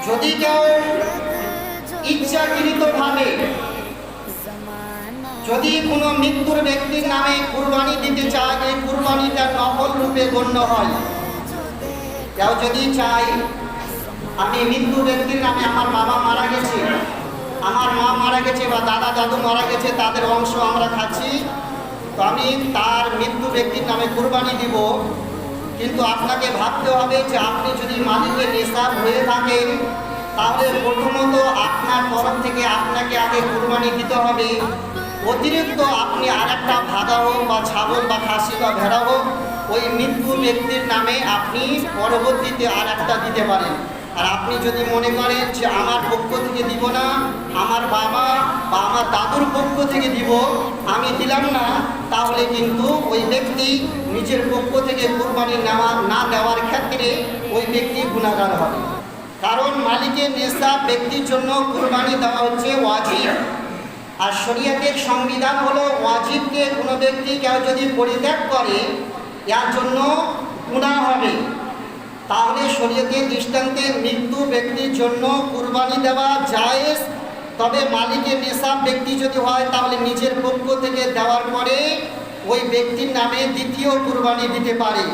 যদি কেউ ইচ্ছাকৃতভাবে যদি কোনো মৃত্যুর ব্যক্তির নামে কুরবানি দিতে চায়, এই কুরবানিটা নফল রূপে গণ্য হয়। কেউ যদি চায় আমি মৃত্যু ব্যক্তির নামে, আমার বাবা মারা গেছে, আমার মা মারা গেছে বা দাদা দাদু মারা গেছে, তাদের অংশ আমরা খাচ্ছি, তো আমি তার মৃত্যু ব্যক্তির নামে কুরবানি দিব। কিন্তু আপনাকে ভাবতে হবে যে আপনি যদি মালিকের নিসাব হয়ে থাকেন, তাহলে প্রথমত আপনার তরফ থেকে আপনাকে আগে কুরবানি দিতে হবে। অতিরিক্ত আপনি আর একটা ভাগা হোক বা ছাগল বা খাসি বা ভেড়া হোক, ওই মৃত্যু ব্যক্তির নামে আপনি পরবর্তীতে আর একটা দিতে পারেন। আর আপনি যদি মনে করেন যে আমার পক্ষ থেকে দিব না, আমার বাবা বা আমার দাদুর পক্ষ থেকে দিব, আমি দিলাম না, তাহলে কিন্তু ওই ব্যক্তি নিজের পক্ষ থেকে কুরবানি না দেওয়ার ক্ষেত্রে ওই ব্যক্তি গুনাহগার হবে। কারণ মালিকের নিসাব ব্যক্তির জন্য কুরবানি দেওয়া হচ্ছে ওয়াজিব। আর শরীয়তের সংবিধান হলো ওয়াজিবকে কোনো ব্যক্তি কেউ যদি পরিত্যাগ করে, এর জন্য গুনাহ হবে। তাহলে শরীয়তের দৃষ্টান্তে মৃত্যু ব্যক্তির জন্য কুরবানি দেওয়া জায়েজ। তবে মালিকের নিসাব ব্যক্তি যদি হয়, তাহলে নিজের পক্ষ থেকে দেওয়ার পরে ওই ব্যক্তির নামে দ্বিতীয় কুরবানি দিতে পারে।